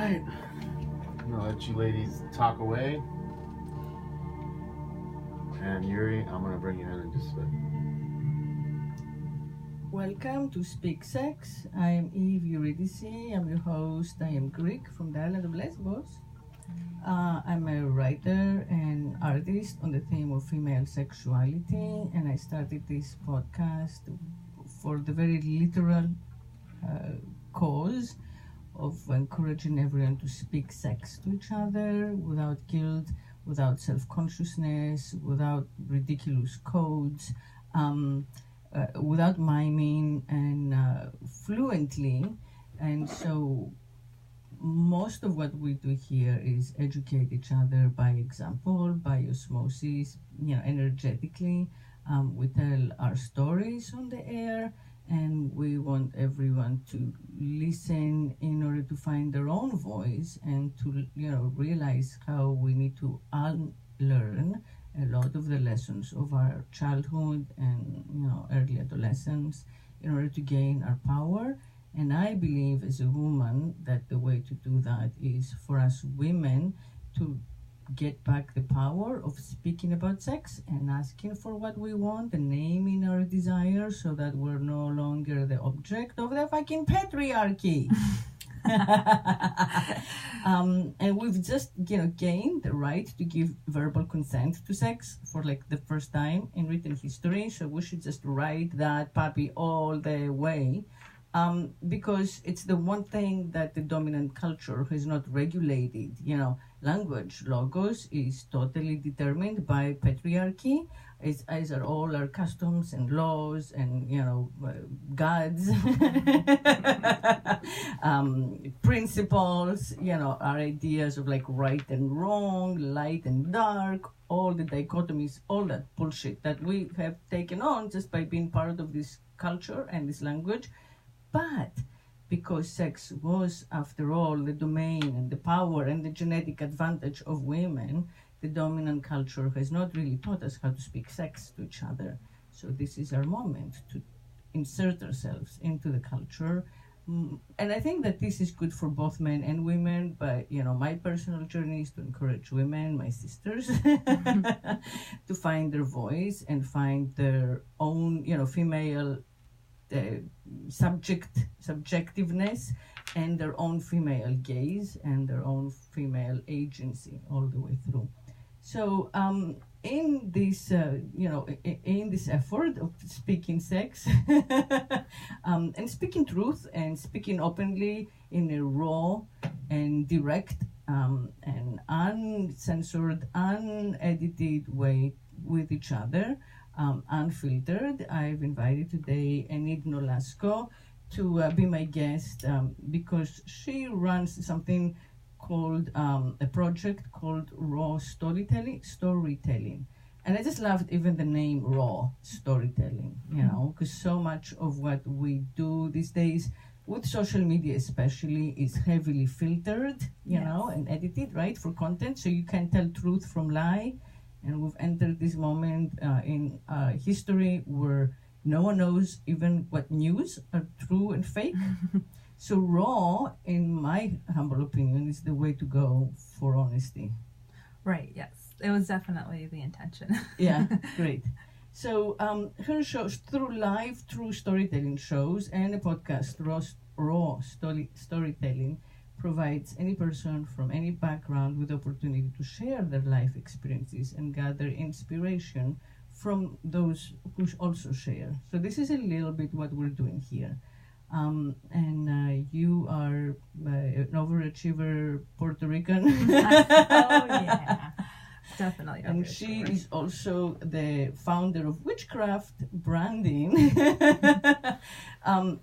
right. I'm gonna let you ladies talk away. And Yuri, I'm gonna bring you in just a bit. Welcome to Speak Sex. I am Eurydice. I'm your host. I am Greek from the island of Lesbos. I'm a writer and artist on the theme of female sexuality, and I started this podcast for the very literal cause of encouraging everyone to speak sex to each other without guilt, without self-consciousness, without ridiculous codes, without miming, and fluently. And so most of what we do here is educate each other by example, by osmosis, energetically. We tell our stories on the air, and we want everyone to listen in order to find their own voice and to realize how we need to unlearn a lot of the lessons of our childhood and early adolescence in order to gain our power. And I believe as a woman that the way to do that is for us women to get back the power of speaking about sex and asking for what we want and naming our desires so that we're no longer the object of the fucking patriarchy. And we've just gained the right to give verbal consent to sex for the first time in written history, so we should just ride that puppy all the way. Because it's the one thing that the dominant culture has not regulated. Language, logos, is totally determined by patriarchy, as are all our customs and laws and, gods, principles, our ideas of right and wrong, light and dark, all the dichotomies, all that bullshit that we have taken on just by being part of this culture and this language. But because sex was, after all, the domain and the power and the genetic advantage of women, the dominant culture has not really taught us how to speak sex to each other. So this is our moment to insert ourselves into the culture. And I think that this is good for both men and women, but, my personal journey is to encourage women, my sisters, to find their voice and find their own, female subjectiveness and their own female gaze and their own female agency all the way through. So in this in this effort of speaking sex and speaking truth and speaking openly in a raw and direct and uncensored, unedited way with each other, unfiltered, I've invited today Enid Nolasco to be my guest because she runs something called a project called Raw Storytelling. And I just loved even the name Raw Storytelling, because so much of what we do these days with social media especially is heavily filtered, and edited, right, for content, so you can tell truth from lie. And we've entered this moment in history where no one knows even what news are true and fake. So raw, in my humble opinion, is the way to go for honesty. Right, yes. It was definitely the intention. Yeah, great. So her shows, through live true storytelling shows and a podcast, Raw Storytelling, provides any person from any background with the opportunity to share their life experiences and gather inspiration from those who also share. So this is a little bit what we're doing here. And you are an overachiever Puerto Rican. Oh, yeah. Definitely. And she is also the founder of WitchcraftBranding,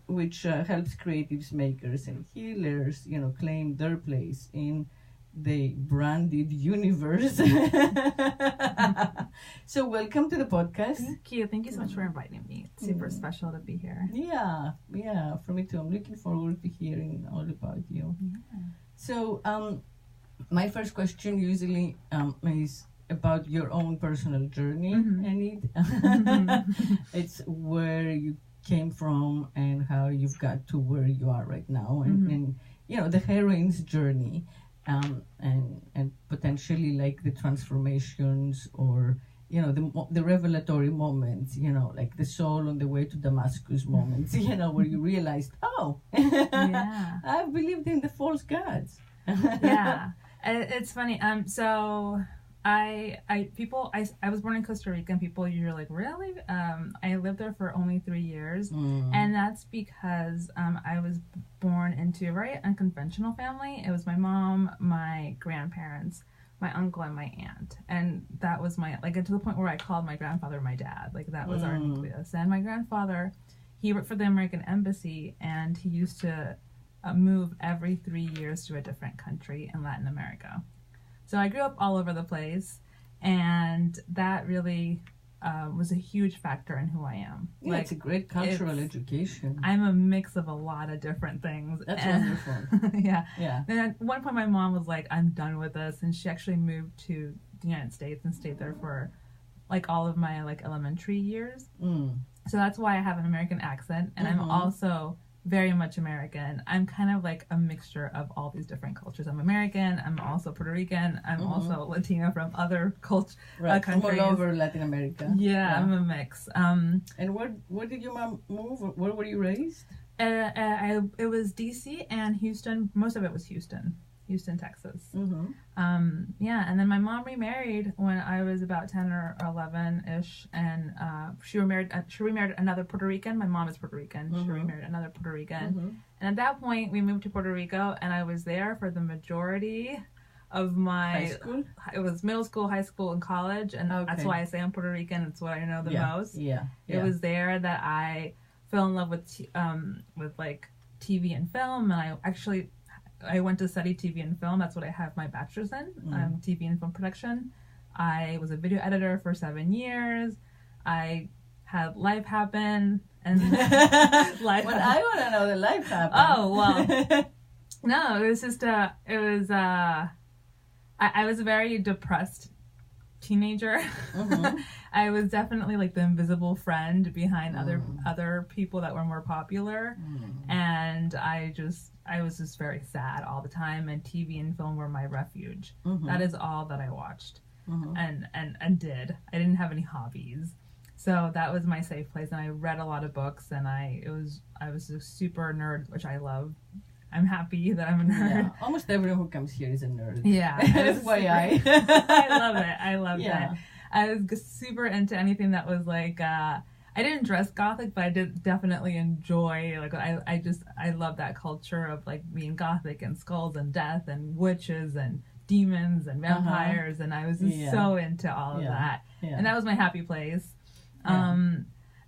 which helps creatives, makers, and healers, claim their place in the branded universe. So welcome to the podcast. Thank you. Thank you so much for inviting me. It's super special to be here. Yeah, for me too. I'm looking forward to hearing all about you. Yeah. So my first question usually is about your own personal journey, Enid. It's where you came from and how you've got to where you are right now. And the heroine's journey, and potentially like the transformations or the revelatory moments, like the soul on the way to Damascus moments, where you realized, Yeah. I've believed in the false gods. Yeah, it's funny. So I was born in Costa Rica, and people usually like, really? I lived there for only 3 years, and that's because I was born into a very unconventional family. It was my mom, my grandparents, my uncle, and my aunt, and that was my to the point where I called my grandfather my dad. Like that was our nucleus. And my grandfather, he worked for the American Embassy, and he used to move every 3 years to a different country in Latin America. So I grew up all over the place, and that really was a huge factor in who I am. Yeah, it's a great cultural education. I'm a mix of a lot of different things. That's wonderful. Yeah. Yeah. And at one point my mom was like, I'm done with this, and she actually moved to the United States and stayed there for like all of my like elementary years. So that's why I have an American accent, and I'm also very much American. I'm kind of like a mixture of all these different cultures. I'm American, I'm also Puerto Rican, I'm also Latino from other countries. From all over Latin America. Yeah, I'm a mix. And where did your mom move? Where were you raised? It was DC and Houston. Most of it was Houston, Texas. Yeah, and then my mom remarried when I was about 10 or 11-ish, and she remarried another Puerto Rican. My mom is Puerto Rican. She remarried another Puerto Rican. And at that point, we moved to Puerto Rico, and I was there for the majority of my... High school? It was middle school, high school, and college, and that's why I say I'm Puerto Rican. It's what I know the most. Yeah. It was there that I fell in love with like TV and film, and I went to study TV and film. That's what I have my bachelor's in, TV and film production. I was a video editor for 7 years. I had life happen, and I want to know the life happened. Oh, well, no, it was just I was a very depressed teenager. I was definitely like the invisible friend behind other people that were more popular, and I was just very sad all the time, and TV and film were my refuge. That is all that I watched and did. I didn't have any hobbies, so that was my safe place. And I read a lot of books, and I was a super nerd, which I love. I'm happy that I'm a nerd. Yeah. Almost everyone who comes here is a nerd. Yeah. FYI. I love it. I loved it. I was super into anything that was like, I didn't dress gothic, but I did definitely enjoy, like, I love that culture of like being gothic and skulls and death and witches and demons and vampires. And I was just so into all of that. Yeah. And that was my happy place.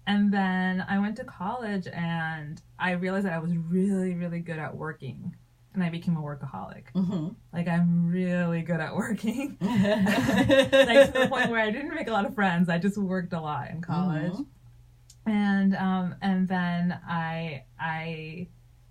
And then I went to college, and I realized that I was really, really good at working, and I became a workaholic. Like, I'm really good at working. Like, to the point where I didn't make a lot of friends. I just worked a lot in college. And then I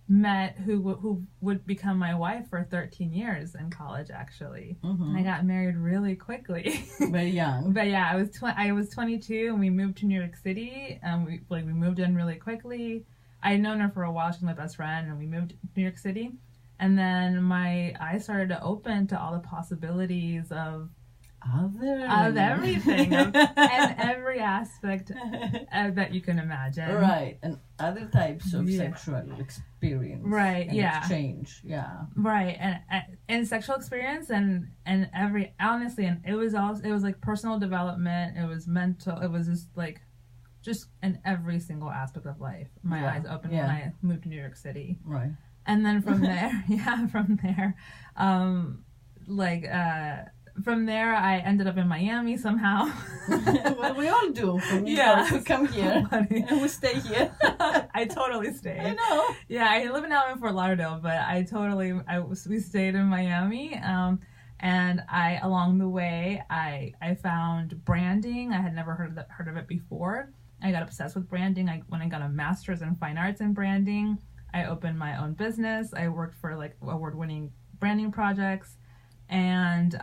met who would become my wife for 13 years in college, actually. And I got married really quickly. Very young. But yeah, I was 22, and we moved to New York City, and we moved in really quickly. I had known her for a while. She's my best friend, and we moved to New York City. And then my eyes started to open to all the possibilities of everything, and every aspect that you can examine. Right, and other types of sexual experience. Right, and exchange. Yeah. Right, and sexual experience, and every, honestly, and it was like personal development. It was mental. It was just in every single aspect of life. My eyes opened when I moved to New York City. Right. And then from there, from there, I ended up in Miami somehow. Well, we all do. From New York, we come here and we stay here. I totally stayed. I know. Yeah, I live now in Fort Lauderdale, but we stayed in Miami. And along the way, I found branding. I had never heard of it before. I got obsessed with branding. When I got a master's in fine arts in branding, I opened my own business. I worked for like award-winning branding projects. And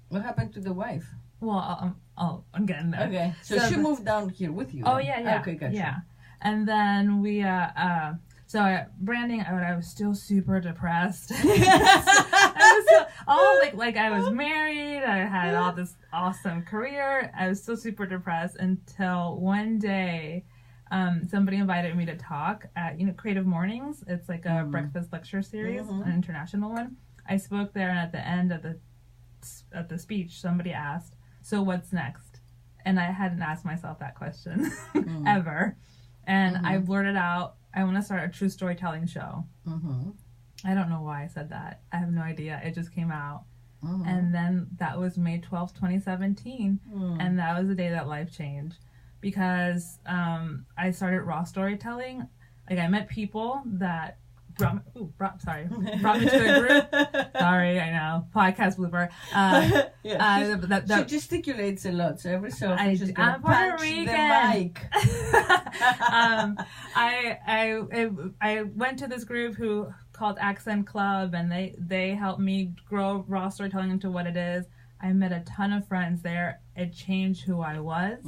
what happened to the wife? Well, I'll get in there. Okay, so she moved down here with you. Oh, yeah. Okay, gotcha. Yeah, and then we So branding, I was still super depressed. I was I was married. I had all this awesome career. I was still super depressed until one day, somebody invited me to talk at Creative Mornings. It's like a breakfast lecture series, an international one. I spoke there, and at the end of the speech, somebody asked, "So what's next?" And I hadn't asked myself that question ever. And I blurted out, "I want to start a true storytelling show." I don't know why I said that. I have no idea. It just came out. And then that was May 12th, 2017. And that was the day that life changed. Because I started raw storytelling. Like, I met people that brought me to a group. Sorry, I know. Podcast blooper. She gesticulates a lot, so every so often she's going to punch the mic. I went to this group called Accent Club, and they helped me grow raw storytelling into what it is. I met a ton of friends there. It changed who I was.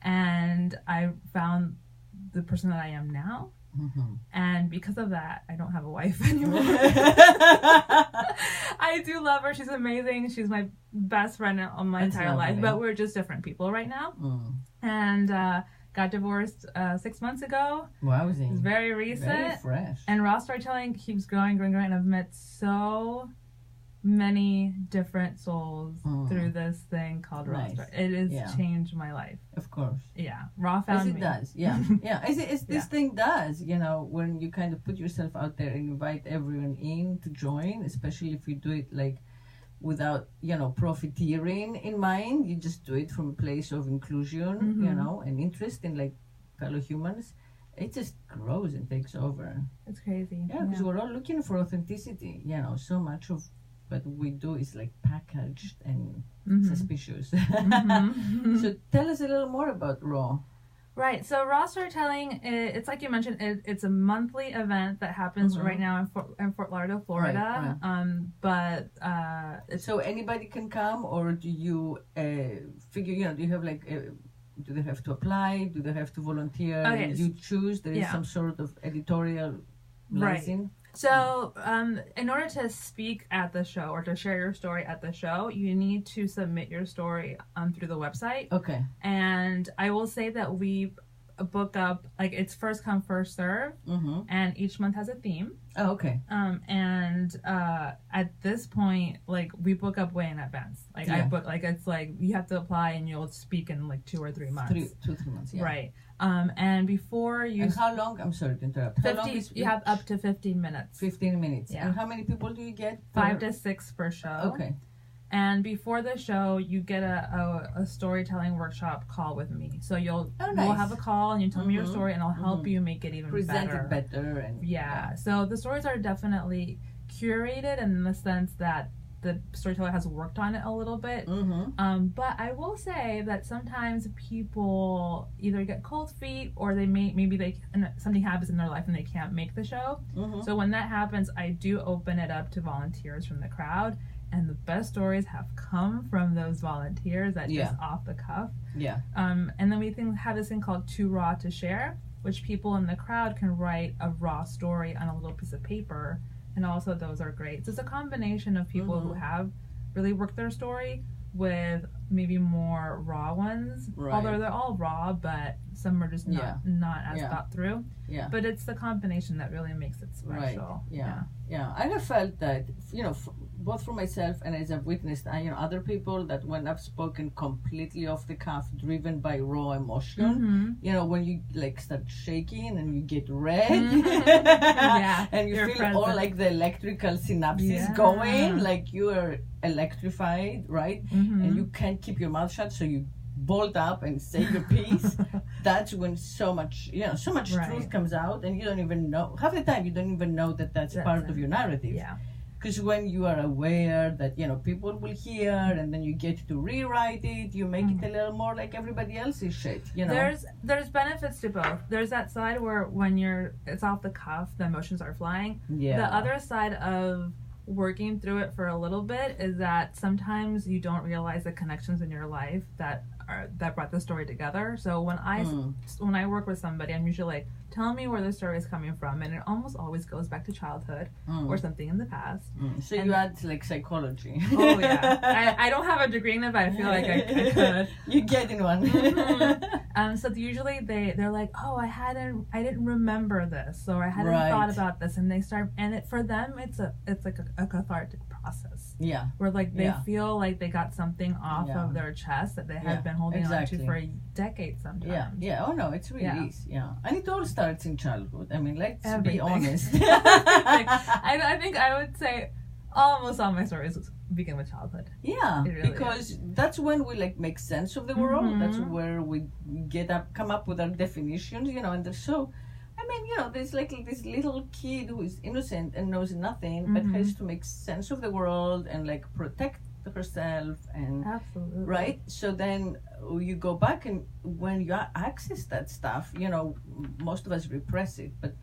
And I found the person that I am now. And because of that, I don't have a wife anymore. I do love her. She's amazing. She's my best friend on my entire life. But we're just different people right now. And got divorced 6 months ago. Wowzy. It's very recent. Very fresh. And raw storytelling keeps growing. And I've met so many different souls through this thing called raw story. It has changed my life. Of course. Yeah. Raw found me. As it does. As this thing does, when you kind of put yourself out there and invite everyone in to join, especially if you do it like without, profiteering in mind. You just do it from a place of inclusion, and interest in like fellow humans. It just grows and takes over. It's crazy. Yeah, because we're all looking for authenticity. So much of what we do is like packaged and suspicious. So tell us a little more about Raw. Right. So Raw storytelling, it's like you mentioned, it's a monthly event that happens right now in Fort Lauderdale, Florida. So anybody can come, or do you figure? Do you have like? Do they have to apply? Do they have to volunteer? Okay. You choose. There is some sort of editorial license. Right. So, in order to speak at the show or to share your story at the show, you need to submit your story through the website. Okay. And I will say that we book up, like, it's first come, first serve, and each month has a theme. Oh, okay. And at this point, like, we book up way in advance. Like, I book, like, it's like you have to apply and you'll speak in like 2 or 3 months. 2 or 3 months, yeah. Right. And before you... And how long? I'm sorry to interrupt. How long is you have up to 15 minutes. 15 minutes. Yeah. And how many people do you get? 5 to 6 per show. Okay. And before the show, you get a storytelling workshop call with me. So we'll have a call and you tell me your story, and I'll help you make it even present better. It better. And So the stories are definitely curated in the sense that the storyteller has worked on it a little bit. But I will say that sometimes people either get cold feet, or something happens in their life and they can't make the show. So when that happens, I do open it up to volunteers from the crowd. And the best stories have come from those volunteers that just off the cuff. Yeah. And then we have this thing called Too Raw to Share, which people in the crowd can write a raw story on a little piece of paper. And also those are great. So it's a combination of people who have really worked their story with maybe more raw ones. Right. Although they're all raw, but some are just not as thought through. Yeah. But it's the combination that really makes it special. Right. Yeah. I have felt that, both for myself and as I've witnessed, other people, that when I've spoken completely off the cuff, driven by raw emotion, when you like start shaking and you get red, and you feel all like the electrical synapses going, like you are electrified, right? And you can't keep your mouth shut, so you bolt up and say your piece. That's when so much truth comes out, and you don't even know, half the time you don't even know that that's part of your narrative. Yeah. Because when you are aware that, people will hear, and then you get to rewrite it, you make it a little more like everybody else's shit, There's benefits to both. There's that side where when it's off the cuff, the emotions are flying. Yeah. The other side of working through it for a little bit is that sometimes you don't realize the connections in your life that that brought the story together. So when I work with somebody, I'm usually like, tell me where the story is coming from, and it almost always goes back to childhood or something in the past. So you add like psychology. Oh yeah, I don't have a degree in it, but I feel like I could. You get in one. So usually they're like, oh, I didn't remember this, or I hadn't thought about this, and they start, and for them it's like a cathartic process. Yeah. Where like they feel like they got something off of their chest that they had been holding on to for decades sometimes. Yeah. Oh no, it's really is. Yeah. And it all starts in childhood. I mean, let's be honest. I think I would say almost all my stories begin with childhood. Yeah, really because that's when we like make sense of the world. That's where we come up with our definitions, and there's so, I mean, there's like this little kid who is innocent and knows nothing, but has to make sense of the world and like protect herself and absolutely right. So then you go back, and when you access that stuff, most of us repress it, but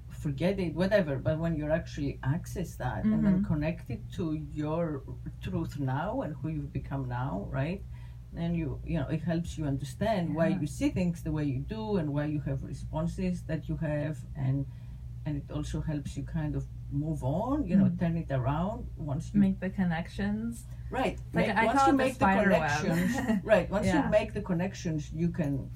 forget it, whatever. But when you actually access that and then connect it to your truth now and who you've become now, right? And it helps you understand why you see things the way you do and why you have responses that you have, and it also helps you kind of move on, turn it around once you make the connections. Right. Like once you make the connections, right. Once you make the connections, you can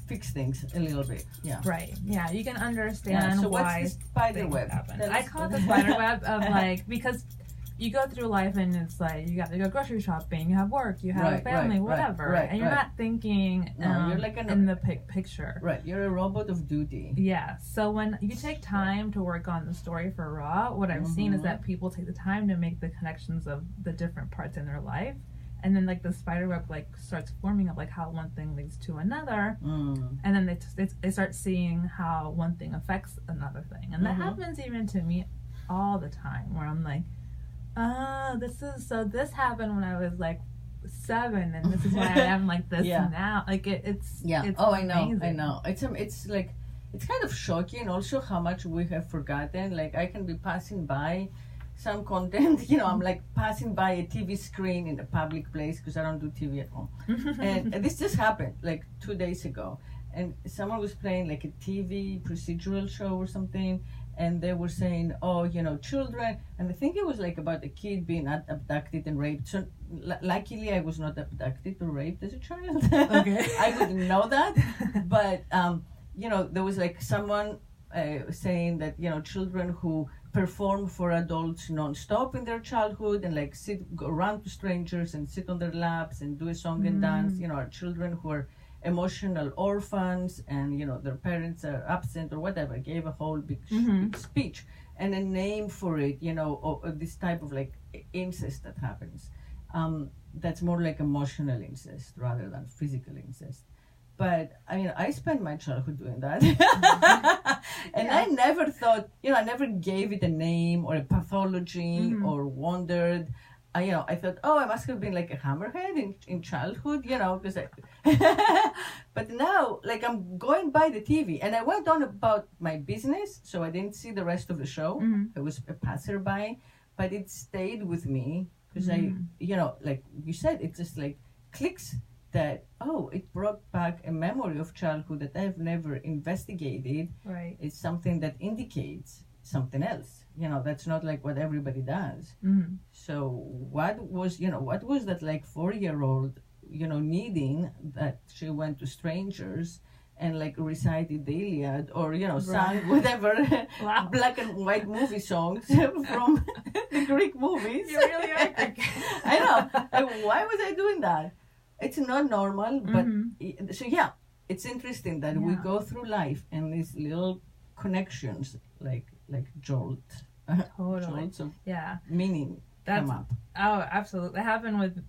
fix things a little bit. Yeah. Right. Yeah. You can understand so why what's the spider web happen. I call it the spider web of like, because you go through life and it's like you got to go grocery shopping, you have work, you have a family, whatever, and you're not thinking you're like in the picture. Right. You're a robot of duty. Yeah. So when you take time to work on the story for Raw, what I've seen is that people take the time to make the connections of the different parts in their life. And then like the spider web like starts forming of like how one thing leads to another, and then they start seeing how one thing affects another thing, and that happens even to me all the time. Where I'm like, this happened when I was like 7, and this is why I am like this now. Like it's oh amazing. I know. It's like it's kind of shocking also how much we have forgotten. Like I can be passing by some content, I'm like passing by a TV screen in a public place because I don't do TV at home. and this just happened like 2 days ago. And someone was playing like a TV procedural show or something. And they were saying, children. And I think it was like about a kid being abducted and raped. So luckily I was not abducted or raped as a child. Okay. I wouldn't know that. But, there was like someone saying that, children who perform for adults non-stop in their childhood and like go around to strangers and sit on their laps and do a song and dance, are children who are emotional orphans and their parents are absent or whatever, gave a whole big speech and a name for it, this type of like incest that happens. That's more like emotional incest rather than physical incest. But I mean, I spent my childhood doing that. And I never thought, I never gave it a name or a pathology or wondered. I thought, I must have been like a hammerhead in childhood, because but now, like, I'm going by the TV, and I went on about my business, so I didn't see the rest of the show. I was a passerby, but it stayed with me, because I, like you said, it just, like, clicks that, it brought back a memory of childhood that I've never investigated. Right. It's something that indicates something else. That's not like what everybody does. So what was that like 4-year-old, needing that she went to strangers and like recited the Iliad or, sang whatever black and white movie songs from the Greek movies. You really are Greek. I know. Like, why was I doing that? It's not normal, but so yeah, it's interesting that we go through life and these little connections like jolts of meaning come up. Oh, absolutely. That happened with,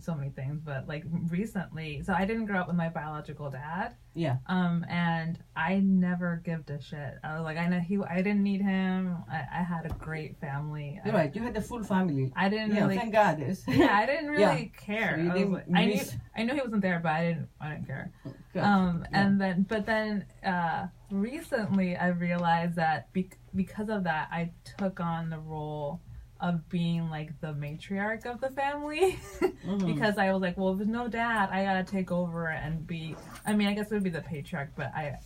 so many things, but like recently, so I didn't grow up with my biological dad. Yeah. And I never gave a shit. I was like, I didn't need him. I had a great family. You're right. You had a full family. I didn't really. Thank God. I didn't really care. So I knew he wasn't there, but I didn't care. Good. And then recently I realized that because of that, I took on the role of being like the matriarch of the family because I was like, well, if there's no dad, I gotta take over and be. I mean, I guess it would be the patriarch, but I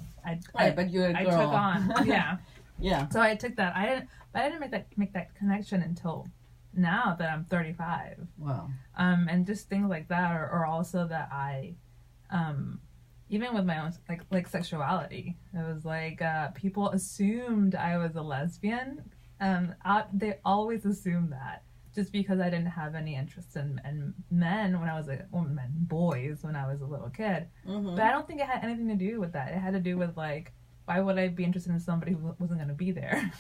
but you're a girl. I took on, yeah. So I took that. I didn't make that connection until now that I'm 35. Wow. And just things like that, or also that I, even with my own like sexuality, it was like people assumed I was a lesbian. They always assumed that just because I didn't have any interest in men when I was boys when I was a little kid. But I don't think it had anything to do with that. It had to do with like, why would I be interested in somebody who wasn't going to be there?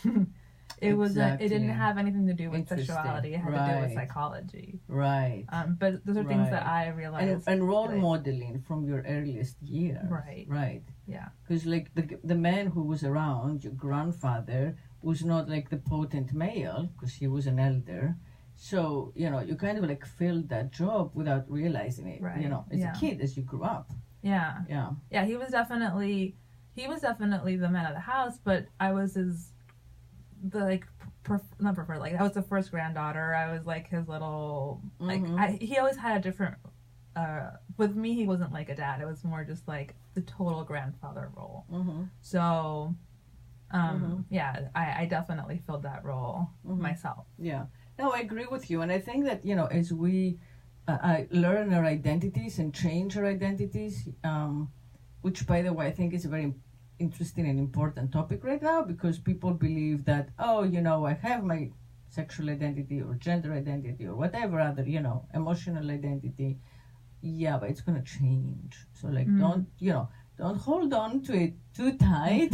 It wasn't. It didn't have anything to do with sexuality. It had to do with psychology. Right. But those are things that I realized. And role modeling from your earliest years. Right. Right. Yeah. Because like the man who was around, your grandfather, was not like the potent male because he was an elder. So, you know, you kind of like filled that job without realizing it, you know, as a kid, as you grew up. Yeah. Yeah. Yeah, he was definitely the man of the house, but I was not preferred, like I was the first granddaughter. I was like his little, like, he always had a different, with me, he wasn't like a dad. It was more just like the total grandfather role. So, yeah, I definitely filled that role myself. Yeah. No, I agree with you. And I think that, you know, as we learn our identities and change our identities, which, by the way, I think is a very interesting and important topic right now, because people believe that, oh, you know, I have my sexual identity or gender identity or whatever other, you know, emotional identity. Yeah, but it's going to change. So, like, don't hold on to it too tight,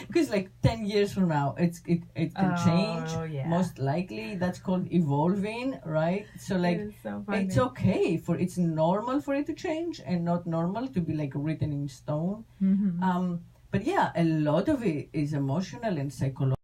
because like 10 years from now it can change. Most likely. That's called evolving, right? So like it's okay it's normal for it to change, and not normal to be like written in stone. But yeah, a lot of it is emotional and psychological.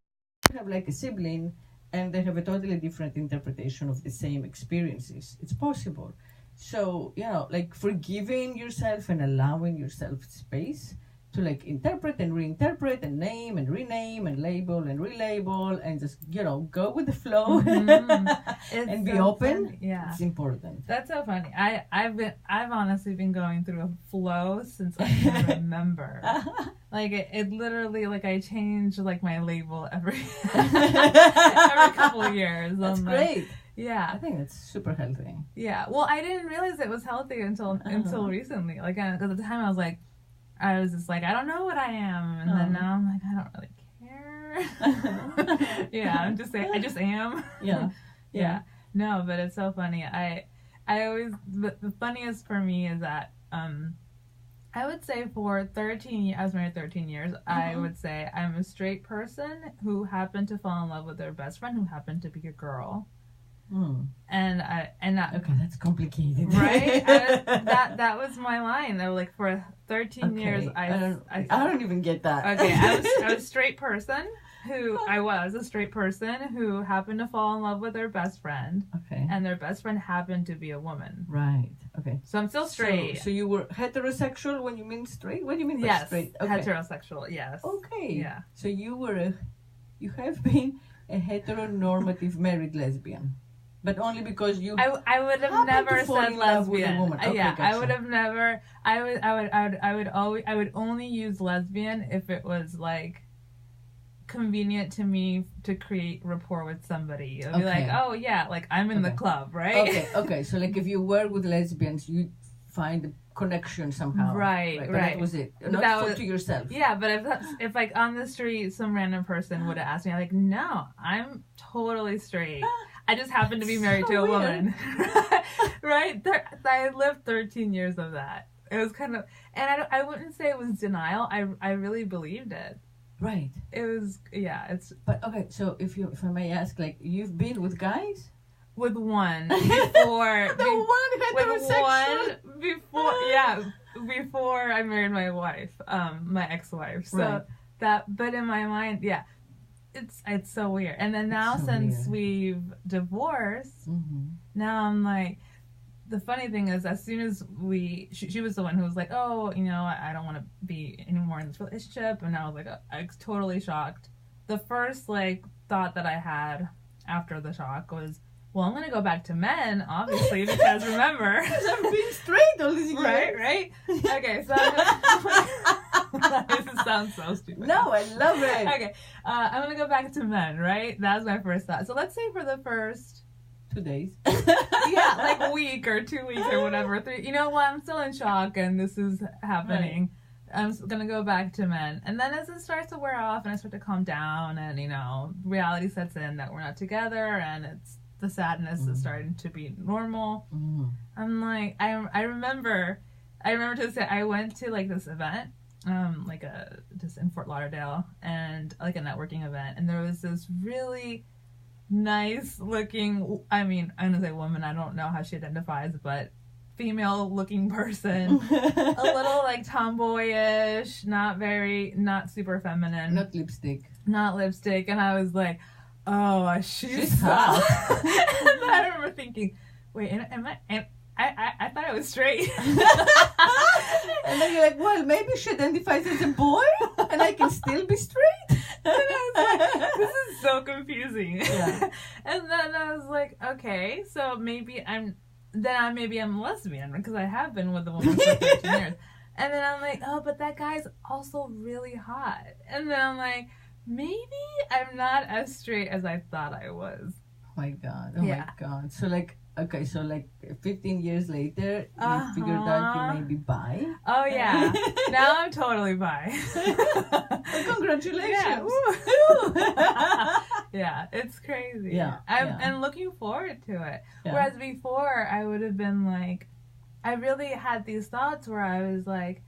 You have like a sibling and they have a totally different interpretation of the same experiences. It's possible. So, you know, like forgiving yourself and allowing yourself space to like interpret and reinterpret and name and rename and label and relabel and just, you know, go with the flow and be open. Funny. Yeah. It's important. That's so funny. I've honestly been going through a flow since I can remember. Like it literally, like I change like my label every couple of years. That's great. Yeah, I think it's super healthy. Yeah, well, I didn't realize it was healthy until recently. Like, because at the time I was just like, I don't know what I am, and then now I'm like, I don't really care. Yeah, I just am. Yeah. No, but it's so funny. I always, the funniest for me is that I would say for 13 years, I was married 13 years, I would say I'm a straight person who happened to fall in love with their best friend who happened to be a girl. And okay, that's complicated, right? that was my line. I was like, for 13 years, I don't even get that. Okay, I was a straight person who happened to fall in love with their best friend. Okay, and their best friend happened to be a woman. Right. Okay. So I'm still straight. So you were heterosexual when you mean straight? What do you mean by yes, straight? Okay. Heterosexual. Yes. Okay. Yeah. So you have been a heteronormative married lesbian. But only because you. I would have never said lesbian. Okay, yeah, gotcha. I would have never. I would only use lesbian if it was like convenient to me to create rapport with somebody. It would be like, oh yeah, like I'm in the club, right? Okay. So like if you work with lesbians, you find a connection somehow. Right. That was it. Not to yourself. Yeah, but if like on the street some random person would have asked me, I'm like, no, I'm totally straight. I just happened to be married to a woman. Right? I lived 13 years of that. It was kind of, and I wouldn't say it was denial. I really believed it. Right. It was, yeah. But okay, so if I may ask, like, you've been with guys? With one before. Before I married my wife, my ex-wife. So but in my mind, yeah. It's so weird. And then now since we've divorced, now I'm like, the funny thing is, as soon as she was the one who was like, oh, you know, I don't want to be anymore in this relationship. And I was like, I was totally shocked. The first like thought that I had after the shock was, well, I'm gonna go back to men, obviously, because remember, I've been straight all these years. right? Okay, so this sounds so stupid. No, I love it. Okay, I'm gonna go back to men, right? That was my first thought. So let's say for the first 2 days. yeah, like a week or 2 weeks or whatever. 3. You know what? I'm still in shock, and this is happening. Right. I'm gonna go back to men, and then as it starts to wear off, and I start to calm down, and reality sets in that we're not together, and the sadness is starting to be normal. I'm like, I remember to say I went to like this event, just in Fort Lauderdale, and like a networking event, and there was this really nice looking, I'm gonna say woman, I don't know how she identifies, but female looking person, a little like tomboyish, not super feminine, Not lipstick, and I was like, oh, she's hot. And I remember thinking, wait, I thought I was straight. And then you're like, well, maybe she identifies as a boy, and I can still be straight. And I was like, this is so confusing. Yeah. And then I was like, okay, so maybe I'm lesbian, because I have been with a woman for 13 years. And then I'm like, oh, but that guy's also really hot. And then I'm like, maybe I'm not as straight as I thought I was. Oh my god. My god. So like, okay, so like 15 years later, you figured out you may be bi. Oh yeah. Now I'm totally bi. Congratulations. Yeah, it's crazy. Yeah. And looking forward to it. Yeah. Whereas before I would have been like, I really had these thoughts where I was like,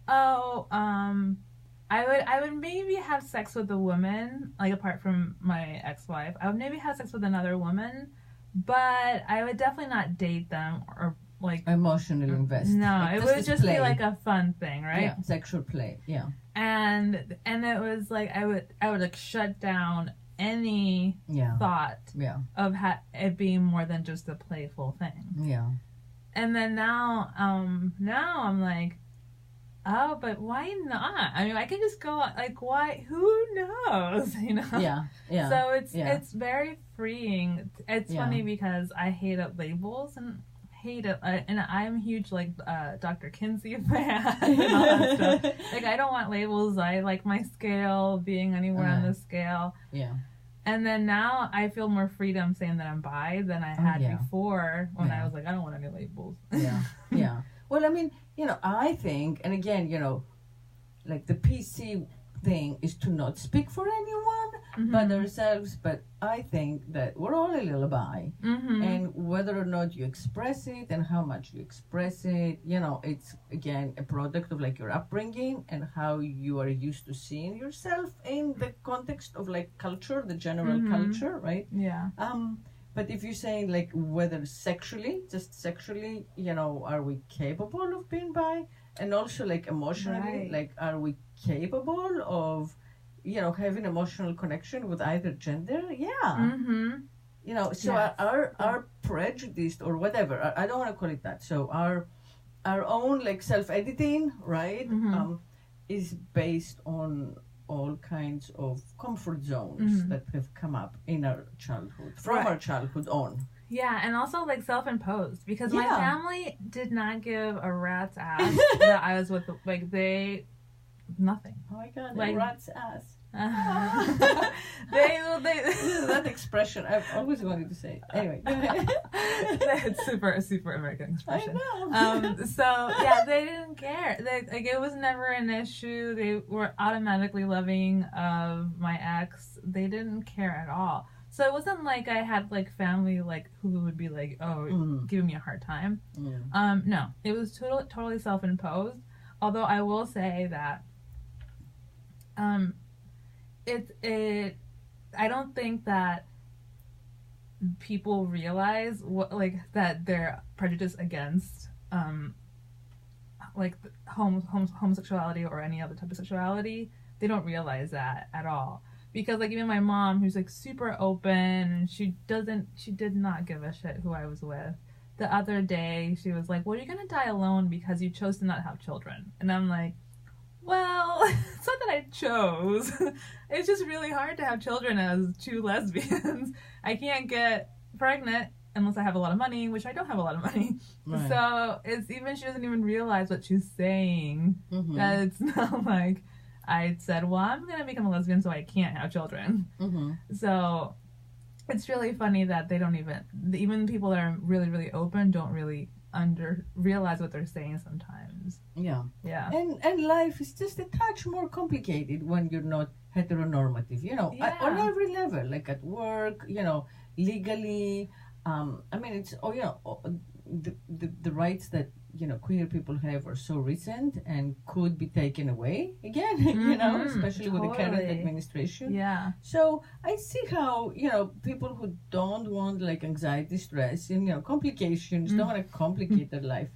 oh, I would maybe have sex with a woman, like apart from my ex-wife. I would maybe have sex with another woman, but I would definitely not date them or like emotionally invest. No, like, it would just be like a fun thing, right? Yeah, sexual play. Yeah. And it was like I would like shut down any thought of it being more than just a playful thing. Yeah. And then now I'm like, oh, but why not? I mean, I can just go, like, why? Who knows? Yeah, yeah. So it's very freeing. It's funny because I hate labels and hate it, and I'm a huge like Dr. Kinsey fan and all that stuff. Like, I don't want labels. I like my scale being anywhere on the scale. Yeah. And then now I feel more freedom saying that I'm bi than I had before when I was like, I don't want any labels. Yeah, yeah. Well, I mean, I think, and again, like the PC thing is to not speak for anyone but ourselves, but I think that we're all a little bi, and whether or not you express it and how much you express it, it's, again, a product of like your upbringing and how you are used to seeing yourself in the context of like culture, the general culture, right? Yeah. But if you're saying like whether just sexually, are we capable of being bi? And also like emotionally, like are we capable of, having emotional connection with either gender? Yeah. So our prejudice or whatever, I don't want to call it that. So our own like self-editing, right, is based on all kinds of comfort zones that have come up in our childhood, from our childhood on. Yeah, and also like self-imposed, because my family did not give a rat's ass that I was with, like nothing. Oh my god, like, rat's ass. They that expression I've always wanted to say. Anyway, it's super American expression. I know. So yeah, they didn't care. It was never an issue. They were automatically loving of my ex. They didn't care at all. So it wasn't like I had like family like who would be like, giving me a hard time. No, it was totally self-imposed. Although I will say that I don't think that people realize that they're prejudiced against like homosexuality or any other type of sexuality. They don't realize that at all, because like even my mom, who's like super open, she did not give a shit who I was with. The other day she was like, well, you're gonna die alone because you chose to not have children. And I'm like, Well, it's not that I chose. It's just really hard to have children as two lesbians. I can't get pregnant unless I have a lot of money, which I don't have a lot of money. Right. So she doesn't even realize what she's saying. Mm-hmm. That it's not like I said, well, I'm going to become a lesbian so I can't have children. Mm-hmm. So it's really funny that they don't even people that are really, really open don't really realize what they're saying sometimes. Yeah. Yeah. And life is just a touch more complicated when you're not heteronormative, Yeah. on every level, like at work, legally. It's the rights that queer people have are so recent and could be taken away again, especially with the current Totally. administration. Yeah. So I see how people who don't want like anxiety, stress, and complications, don't want to complicate their life,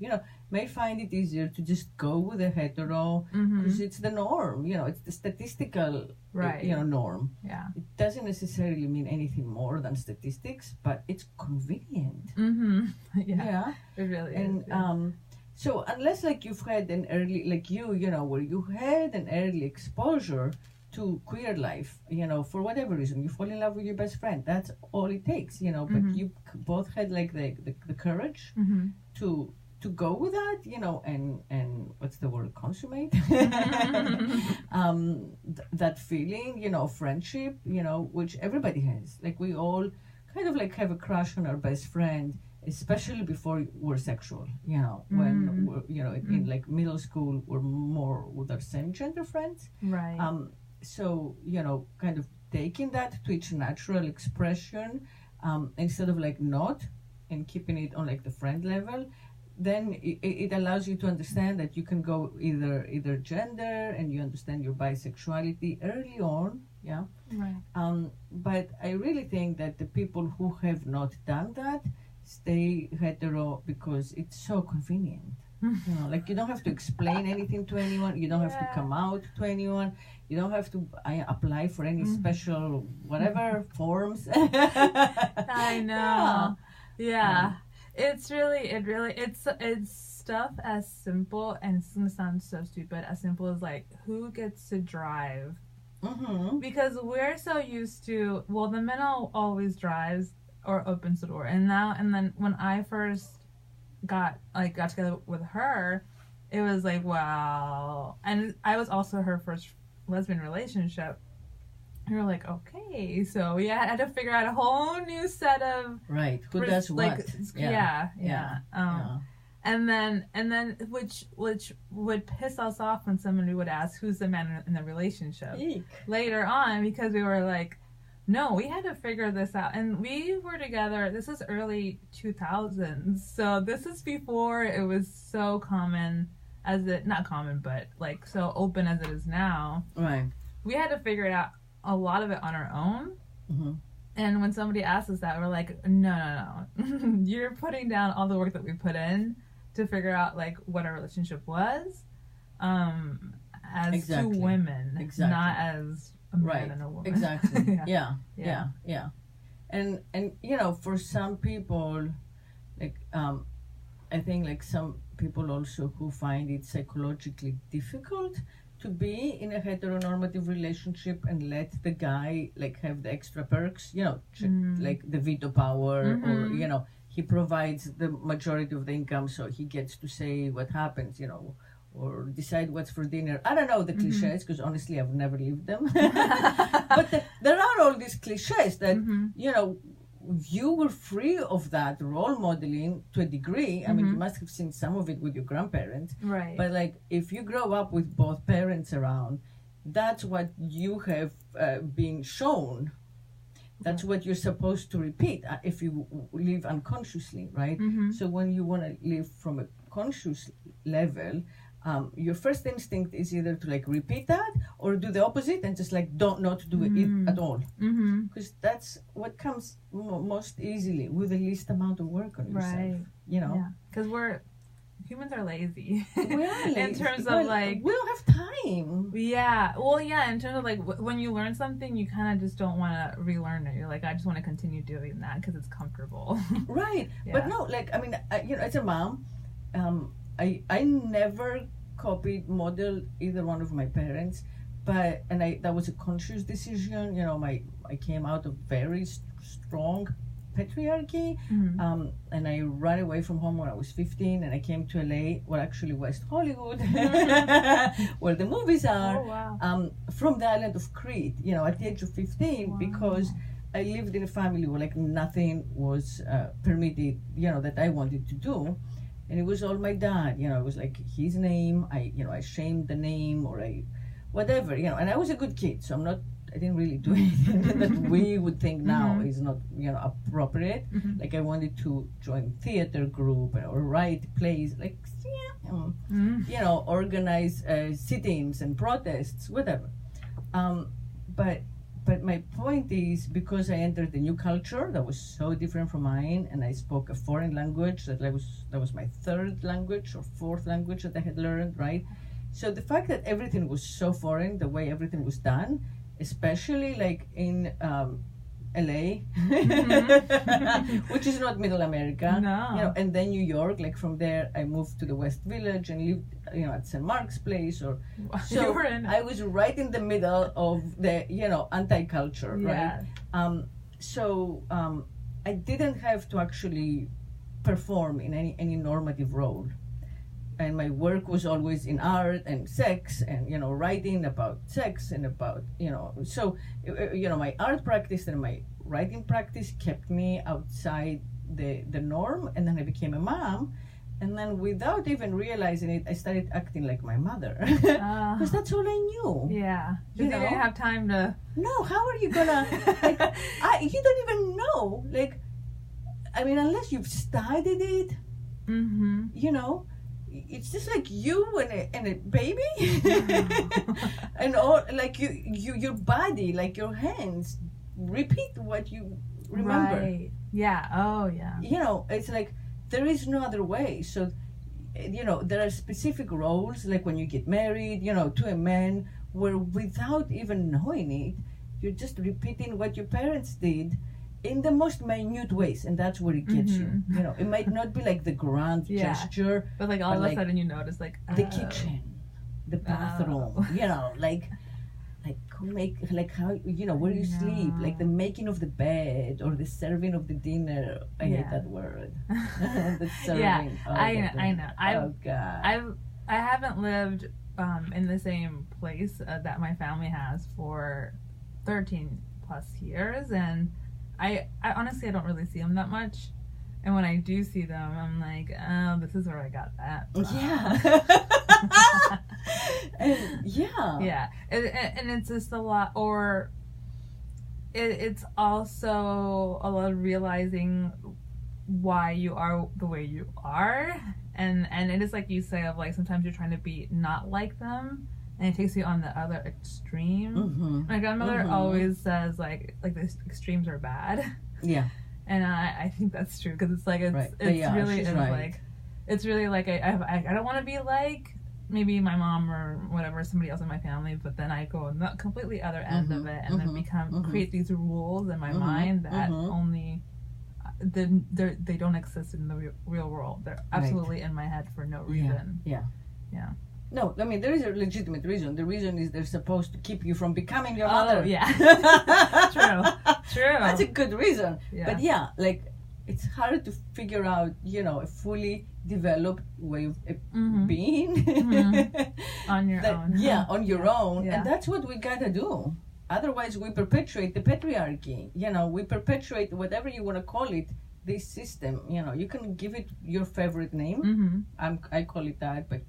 may find it easier to just go with a hetero because it's the norm. It's the statistical Right. norm. Yeah. It doesn't necessarily mean anything more than statistics, but it's convenient. Mm-hmm. Yeah. Yeah. It really And is. Yeah. so unless like you've had an early, like where you had an early exposure to queer life, for whatever reason, you fall in love with your best friend. That's all it takes, but you both had like the courage Mm-hmm. to go with that, and what's the word, consummate that feeling, of friendship, which everybody has. Like we all kind of like have a crush on our best friend, especially before we're sexual, when we're, in like middle school, we're more with our same gender friends. Right. So, kind of taking that to its natural expression, instead of like not and keeping it on like the friend level, then it allows you to understand that you can go either gender, and you understand your bisexuality early on. Yeah. Right. But I really think that the people who have not done that stay hetero because it's so convenient. Like you don't have to explain anything to anyone. You don't have to come out to anyone. You don't have to apply for any special whatever forms. I know. Yeah. It's stuff as simple, and it's gonna sound so stupid, as simple as like who gets to drive. Mm-hmm. Because we're so used to, well, the man always drives or opens the door, and then when I first got together with her, it was like, wow. And I was also her first lesbian relationship. And we're like, okay, so we had to figure out a whole new set of Right. Who does like, what? Yeah. Yeah. And then which would piss us off when somebody would ask who's the man in the relationship Eek. later on, because we were like, no, we had to figure this out. And we were together, this is early 2000s, so this is before it was so common not common, but like so open as it is now. Right. We had to figure it out, a lot of it on our own. Mm-hmm. And when somebody asks us that, we're like, no. You're putting down all the work that we put in to figure out like what our relationship was, as two women, not as a man and a woman. Exactly. Yeah. And for some people, like I think like some people also who find it psychologically difficult to be in a heteronormative relationship and let the guy like have the extra perks, like the veto power, or he provides the majority of the income, so he gets to say what happens, or decide what's for dinner. I don't know the cliches, because honestly I've never lived them. But there are all these cliches that you were free of that role modeling to a degree. I mean, you must have seen some of it with your grandparents. Right. But like, if you grow up with both parents around, that's what you have been shown. That's what you're supposed to repeat if you live unconsciously, right? So when you want to live from a conscious level, your first instinct is either to like repeat that or do the opposite and just like not do it at all, because that's what comes most easily with the least amount of work on yourself. Right. Yeah, because humans are lazy. We are lazy. In terms of like, we don't have time. Yeah, well, yeah, in terms of like when you learn something, you kind of just don't want to relearn it. You're like, I just want to continue doing that because it's comfortable. Right. Yeah. But no, like, I mean, as a mom, I never copied, modeled either one of my parents, but that was a conscious decision. I came out of very strong patriarchy, and I ran away from home when I was 15, and I came to LA, well, actually West Hollywood, where the movies are. Oh, wow. From the island of Crete, at the age of 15, Wow. because I lived in a family where like nothing was permitted, that I wanted to do. And it was all my dad, it was like his name. I shamed the name, or whatever, and I was a good kid, so I didn't really do anything that we would think now is not, appropriate. Like I wanted to join theater group or write plays, like, organize sit-ins and protests, whatever. But my point is, because I entered a new culture that was so different from mine, and I spoke a foreign language that was my third language or fourth language that I had learned, right? So the fact that everything was so foreign, the way everything was done, especially like in LA, which is not Middle America, No. and then New York. Like from there, I moved to the West Village and lived, at St. Mark's Place, You so were in I was right in the middle of the, anti-culture, Yeah. right? So I didn't have to actually perform in any normative role. And my work was always in art and sex and, writing about sex and about, so, my art practice and my writing practice kept me outside the norm. And then I became a mom. And then without even realizing it, I started acting like my mother. Because that's all I knew. Yeah. You You didn't know? have time to. No, how are you gonna, you don't even know. Like, I mean, unless you've studied it, it's just like you and a baby, and all, like your body, like your hands, repeat what you remember. Right. Yeah. Oh, yeah. It's like there is no other way. So, there are specific roles, like when you get married, to a man, where without even knowing it, you're just repeating what your parents did in the most minute ways, and that's where it gets you. It might not be like the grand gesture, But like all of a sudden you notice like the kitchen, the bathroom, like who how, where you sleep, like the making of the bed or the serving of the dinner. I hate that word. The serving. Yeah, Oh, I know. Oh God. I haven't lived in the same place that my family has for 13 plus years, and I honestly, I don't really see them that much. And when I do see them, I'm like, oh, this is where I got that from. Yeah. Yeah. And it's just a lot, or it's also a lot of realizing why you are the way you are. And it is like you say, of like, sometimes you're trying to be not like them, and it takes you on the other extreme. My grandmother always says like the extremes are bad. Yeah. And I think that's true, because it's like it's really she's is right. like it's really like I don't want to be like maybe my mom or whatever, somebody else in my family, but then I go on the completely other end of it, and then create these rules in my mind that only they don't exist in the real world. They're absolutely in my head for no reason. Yeah. No, I mean, there is a legitimate reason. The reason is they're supposed to keep you from becoming your mother. Oh, yeah. True. That's a good reason. Yeah. But yeah, like, it's hard to figure out, a fully developed way of being. On your own. Yeah, on your own. Yeah. And that's what we gotta do. Otherwise, we perpetuate the patriarchy. We perpetuate whatever you want to call it, this system. You can give it your favorite name. I call it that, but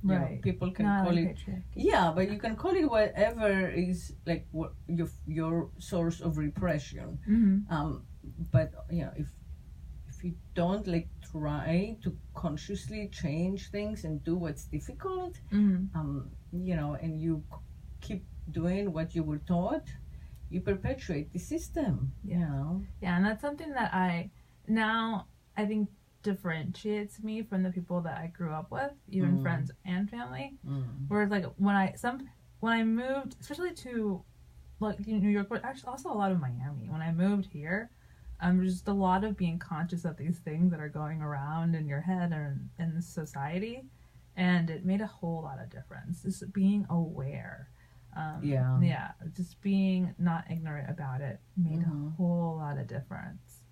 people can call it. Patriarchy. Yeah, but you can call it whatever is like what your source of repression. But if you don't like try to consciously change things and do what's difficult, and you keep doing what you were taught, you perpetuate the system. Yeah, and that's something that I think differentiates me from the people that I grew up with, even friends and family. Whereas like when I moved, especially to like New York, but actually also a lot of Miami. When I moved here, just a lot of being conscious of these things that are going around in your head and in society, and it made a whole lot of difference. Just being aware. Just being not ignorant about it made a whole lot of difference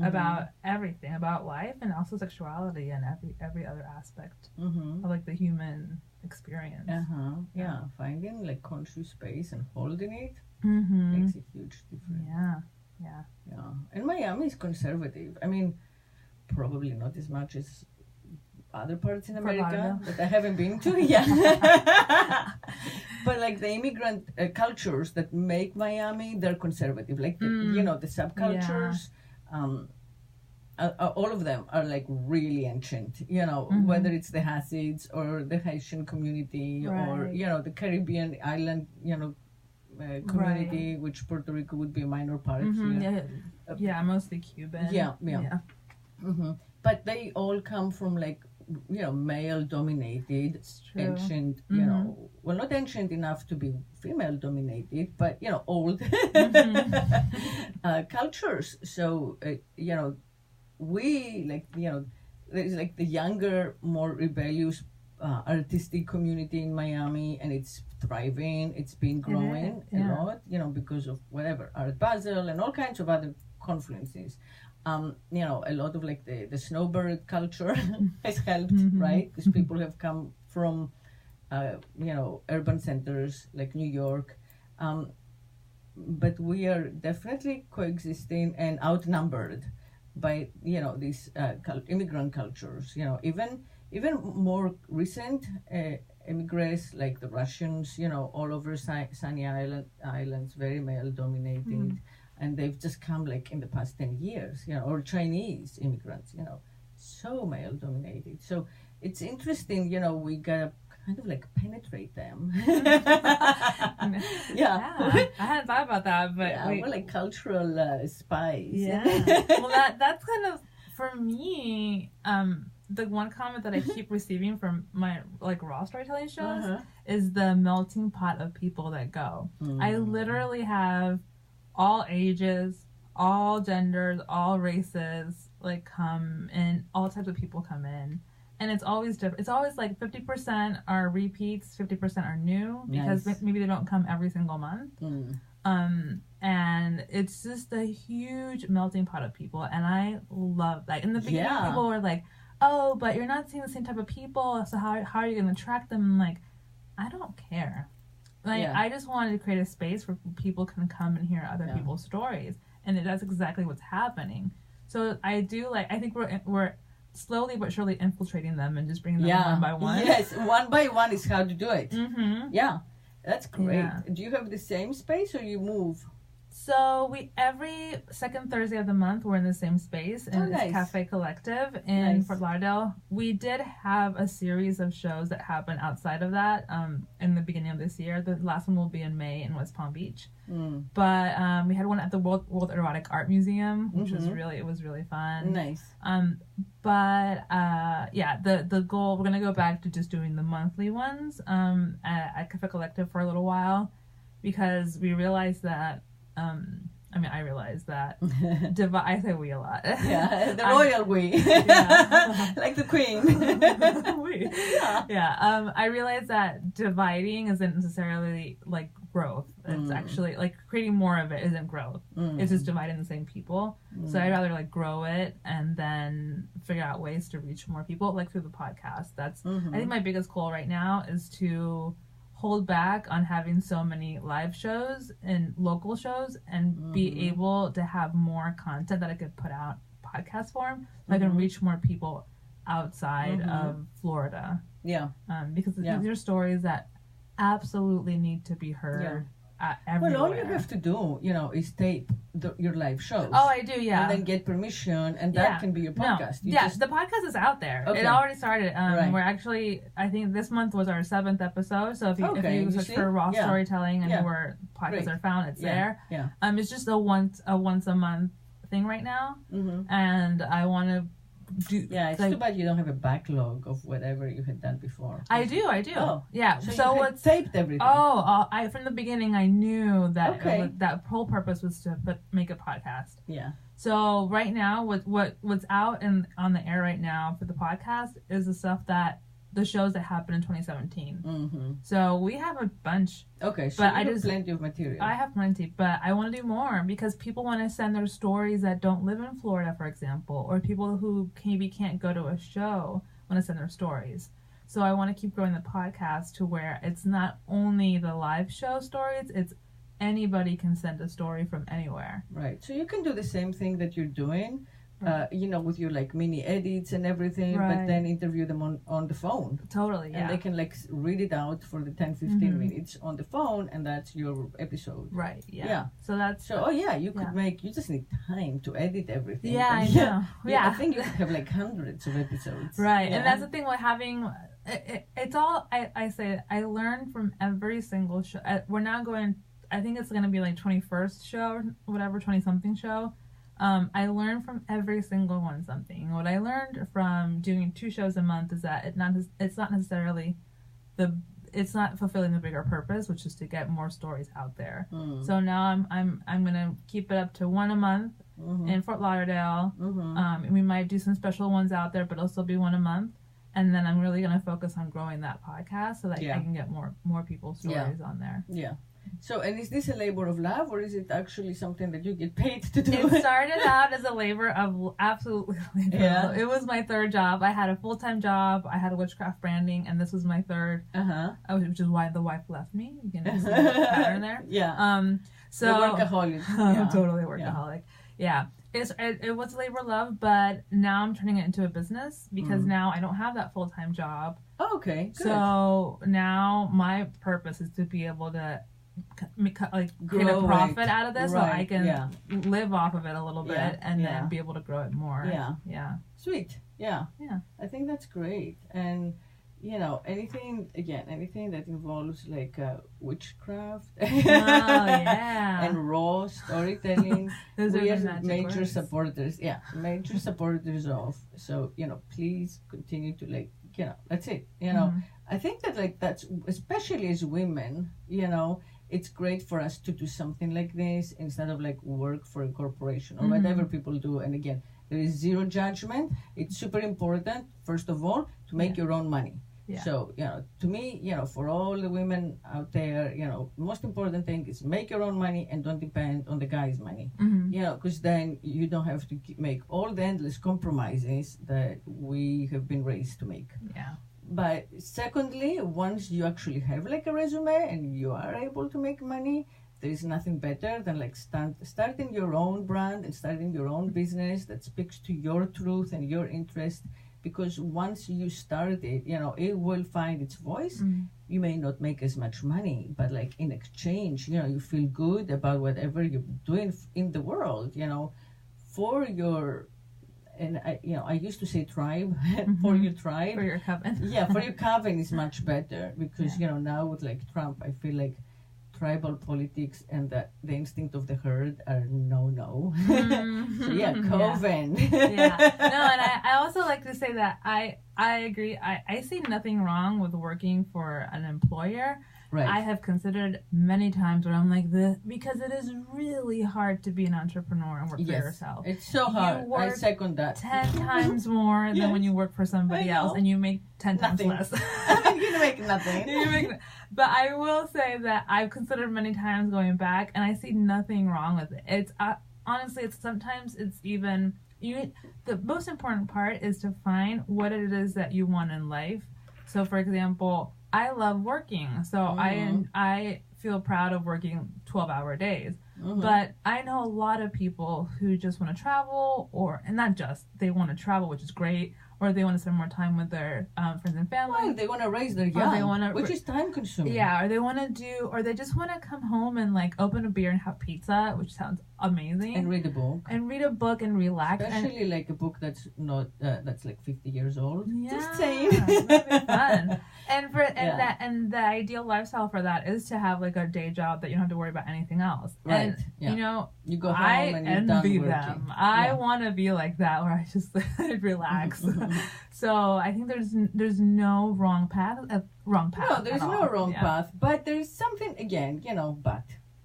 about everything, about life, and also sexuality, and every other aspect of like the human experience. Finding like conscious space and holding it makes a huge difference. And Miami is conservative. I mean, probably not as much as other parts in America that I haven't been to. But like the immigrant cultures that make Miami, they're conservative. Like the, the subcultures, all of them are like really ancient. Whether it's the Hasids or the Haitian community or the Caribbean island, community, which Puerto Rico would be a minor part. Mostly Cuban. But they all come from like male dominated, ancient, well, not ancient enough to be female dominated, but old cultures. So we like there's like the younger, more rebellious artistic community in Miami, and it's thriving. It's been growing a lot, because of whatever, Art Basel and all kinds of other confluences. A lot of like the snowbird culture has helped, right? Because people have come from, urban centers like New York. But we are definitely coexisting and outnumbered by, these immigrant cultures. Even more recent immigrants like the Russians, all over Sunny Islands, very male dominated. And they've just come like in the past 10 years, or Chinese immigrants, so male dominated. So it's interesting, we gotta kind of like penetrate them. I hadn't thought about that, but we're like cultural spies. Well, that's kind of, for me, the one comment that I keep receiving from my like raw storytelling shows is the melting pot of people that go. I literally have all ages, all genders, all races like come in, all types of people come in, and it's always different. It's always like 50% are repeats, 50% are new, because maybe they don't come every single month. And it's just a huge melting pot of people, and I love that. In the beginning, people were like, "Oh, but you're not seeing the same type of people, so how are you going to attract them?" I'm like, I don't care. I just wanted to create a space where people can come and hear other people's stories, and that's exactly what's happening. So I think we're slowly but surely infiltrating them and just bringing them one by one. Yes, one by one is how to do it. Yeah, that's great. Do you have the same space or you move? So we every second Thursday of the month we're in the same space in this Cafe Collective in Fort Lauderdale. We did have a series of shows that happened outside of that in the beginning of this year. The last one will be in May in West Palm Beach. But we had one at the World Erotic Art Museum, which was really fun. Nice. The goal, we're gonna go back to just doing the monthly ones at Cafe Collective for a little while, because we realized that I realized that I say we a lot. The royal we. Like the queen. I realized that dividing isn't necessarily like growth. It's actually like creating more of it isn't growth. It's just dividing the same people. So I'd rather like grow it and then figure out ways to reach more people, like through the podcast. That's I think my biggest goal right now is to hold back on having so many live shows and local shows and be able to have more content that I could put out podcast form so I can reach more people outside of Florida. Because these are stories that absolutely need to be heard everywhere. Well, all you have to do, is tape your live shows. Oh, I do, And then get permission, and that can be your podcast. The podcast is out there. Okay. It already started. We're actually, I think this month was our 7th episode. So if you search for Raw Storytelling and where podcasts are found, it's there. It's just a once a month thing right now, and I want to do. Yeah, it's too bad you don't have a backlog of whatever you had done before. I do. Oh, yeah. So you had taped everything. I from the beginning I knew that that whole purpose was to make a podcast. Yeah. So right now, what's out and on the air right now for the podcast is the stuff that the shows that happened in 2017. Mm-hmm. So we have a bunch. Okay, so But you I have just- plenty of material. I have plenty, but I want to do more because people want to send their stories that don't live in Florida, for example, or people who maybe can't go to a show want to send their stories. So I want to keep growing the podcast to where it's not only the live show stories, it's anybody can send a story from anywhere. Right. So you can do the same thing that you're doing, with your like mini edits and everything, but Right. then interview them on the phone. Totally, yeah. And they can like read it out for the 10-15 minutes on the phone, and that's your episode. Right, yeah. Yeah. So that's... So, you could you just need time to edit everything. Yeah, And I know. Yeah. I think you could have like hundreds of episodes. Right, Yeah. and that's the thing with having... It's all... I say, I learn from every single show. We're now going... I think it's going to be like 21st show, whatever, 20-something show. I learned from every single one something. What I learned from doing 2 shows a month is that it's not necessarily it's not fulfilling the bigger purpose, which is to get more stories out there. So now I'm gonna keep it up to 1 a month in Fort Lauderdale. And we might do some special ones out there, but it'll still be 1 a month. And then I'm really gonna focus on growing that podcast so that I can get more people's stories on there. Yeah. So, and is this a labor of love, or is it actually something that you get paid to do? It started out as a labor of absolutely labor. Yeah. It was my 3rd job. I had a full-time job. I had a witchcraft-branding, and this was my 3rd. Which is why the wife left me. You can see the pattern there. Yeah. So the workaholic. I'm totally a workaholic. Yeah. It was labor of love, but now I'm turning it into a business because now I don't have that full-time job. Oh, okay. Good. So now my purpose is to be able to create a Grow profit it. out of this so I can live off of it a little bit and then be able to grow it more. Yeah. Sweet. Yeah. Yeah. I think that's great. And anything that involves like witchcraft and raw storytelling, Those we are are the magic major words. supporters. Yeah, major supporters of. So please continue to that's it. I think that that's especially as women, it's great for us to do something like this instead of like work for a corporation or whatever people do. And again, there is zero judgment. It's super important, first of all, to make your own money. Yeah. So, to me, for all the women out there, most important thing is make your own money and don't depend on the guy's money. Because then you don't have to make all the endless compromises that we have been raised to make. Yeah. But secondly, once you actually have like a resume and you are able to make money, there is nothing better than like starting your own brand and starting your own business that speaks to your truth and your interest. Because once you start it, it will find its voice. You may not make as much money, but like in exchange, you feel good about whatever you're doing in the world, for your... And I used to say tribe, for your tribe. For your coven. Yeah, for your coven is much better because, now with like Trump, I feel like tribal politics and the instinct of the herd are no. So yeah, coven. Yeah. No, and I also like to say that I agree. I see nothing wrong with working for an employer. Right. I have considered many times where I'm like this because it is really hard to be an entrepreneur and work for yourself. It's so hard. I second that. 10 times more than when you work for somebody else and you make 10 times less. You make nothing. But I will say that I've considered many times going back and I see nothing wrong with it. It's honestly, sometimes it's even the most important part is to find what it is that you want in life. So for example, I love working, so I feel proud of working 12-hour days. But I know a lot of people who just want to travel, and not just, they want to travel, which is great, or they want to spend more time with their friends and family. Well, they want to raise their young, which is time consuming. Yeah, or they just want to come home and like open a beer and have pizza, which sounds amazing. And read a book. And relax. Especially like a book that's not that's like 50 years old. Yeah, just saying. That'd be fun. And the ideal lifestyle for that is to have like a day job that you don't have to worry about anything else. Right. And you go home and you're done envy working. them. I want to be like that where I just relax. So I think there's no wrong path. No, there's no wrong path. But there's something again, but.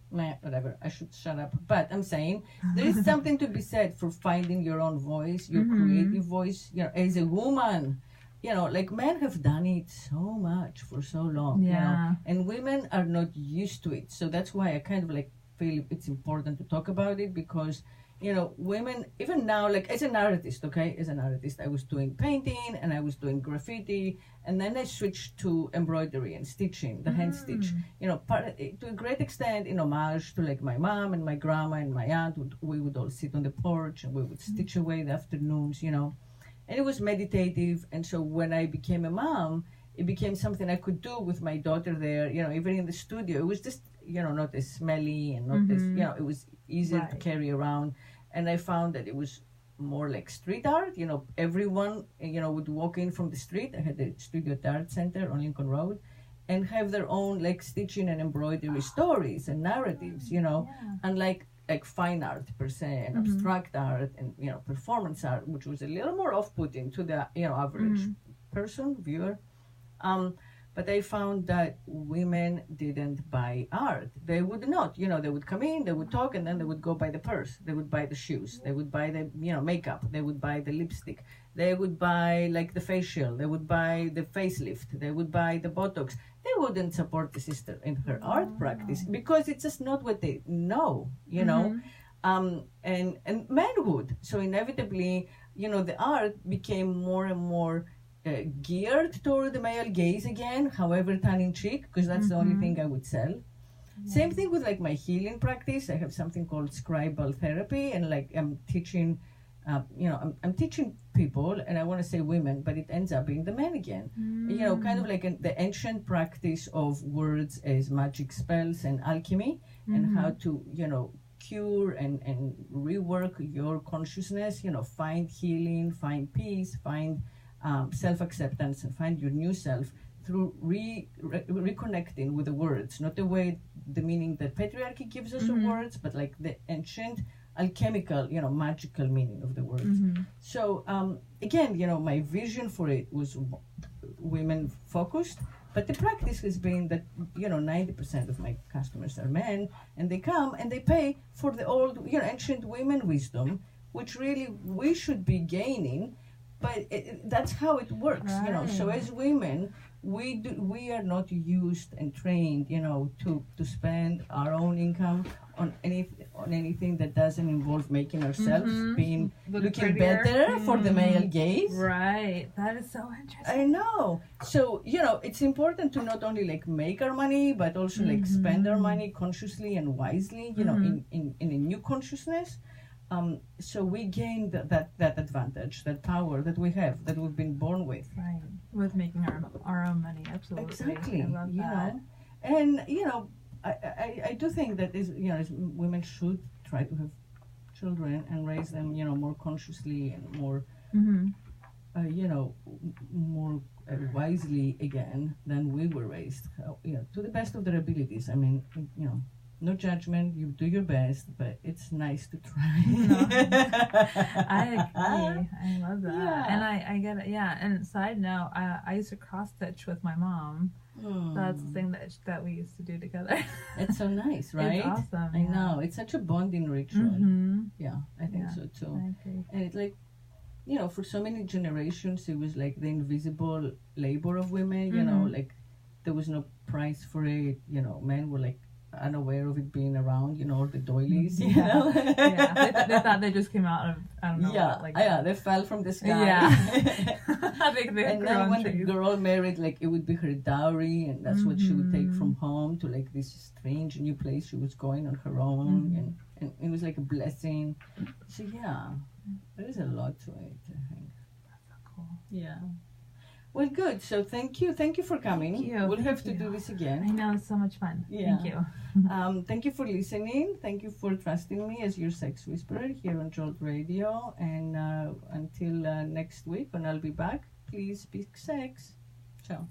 Whatever, I should shut up. But I'm saying there is something to be said for finding your own voice, your creative voice, as a woman. like men have done it so much for so long, and women are not used to it. So that's why I kind of like feel it's important to talk about it, because women, even now, like as an artist, I was doing painting and I was doing graffiti, and then I switched to embroidery and stitching, the hand stitch. To a great extent, in homage to like my mom and my grandma and my aunt, we would all sit on the porch and we would stitch away the afternoons, and it was meditative. And so when I became a mom, it became something I could do with my daughter there, even in the studio. It was just, not as smelly and not as, it was easier to carry around. And I found that it was more like street art. Everyone, would walk in from the street. I had the studio at the art center on Lincoln Road, and have their own like stitching and embroidery stories and narratives, unlike like fine art per se, and abstract art and, performance art, which was a little more off-putting to the, average person, viewer. But I found that women didn't buy art. They would not, they would come in, they would talk, and then they would go buy the purse. They would buy the shoes. They would buy the, makeup. They would buy the lipstick. They would buy like the facial. They would buy the facelift. They would buy the Botox. They wouldn't support the sister in her art practice because it's just not what they know, and men would. So inevitably, the art became more and more geared toward the male gaze again, however tongue-in-cheek, because that's the only thing I would sell. Same thing with like my healing practice. I have something called scribal therapy, and like I'm teaching, I'm teaching people, and I want to say women, but it ends up being the men again. Kind of like the ancient practice of words as magic spells and alchemy, and how to, cure and rework your consciousness, find healing, find peace, find self-acceptance, and find your new self through reconnecting with the words, not the meaning that patriarchy gives us of words, but like the ancient alchemical, magical meaning of the words. So again, my vision for it was women focused, but the practice has been that 90% of my customers are men, and they come and they pay for the old, ancient women wisdom, which really we should be gaining. But that's how it works, So as women, we are not used and trained, to spend our own income on anything that doesn't involve making ourselves being looking better for the male gaze. Right. That is so interesting. I know. So it's important to not only like make our money, but also like spend our money consciously and wisely, in a new consciousness. So we gain that advantage, that power that we have, that we've been born with. Right, with making our own money, absolutely. Exactly. I love that. And I do think that women should try to have children and raise them, more consciously and more, more wisely again than we were raised. To the best of their abilities. I mean, no judgment, you do your best, but it's nice to try. I agree. I love that. Yeah. And I get it. Yeah. And side note, I used to cross stitch with my mom. That's the thing that we used to do together. It's so nice, right? It's awesome. I know. It's such a bonding ritual. Yeah, I think so too. I agree. And it's like, for so many generations, it was like the invisible labor of women, like there was no price for it. Men were like unaware of it being around, the doilies, they thought they just came out of, I don't know, they fell from the sky. And then when the girl married, like it would be her dowry, and that's what she would take from home to like this strange new place she was going on her own, and it was like a blessing. So there is a lot to it, I think. That's so cool. Yeah. Well, good. So thank you for coming. Thank you. We'll have to do this again. I know, it's so much fun. Yeah. Thank you. Thank you for listening. Thank you for trusting me as your sex whisperer here on Jolt Radio. And until next week when I'll be back, please speak sex. Ciao.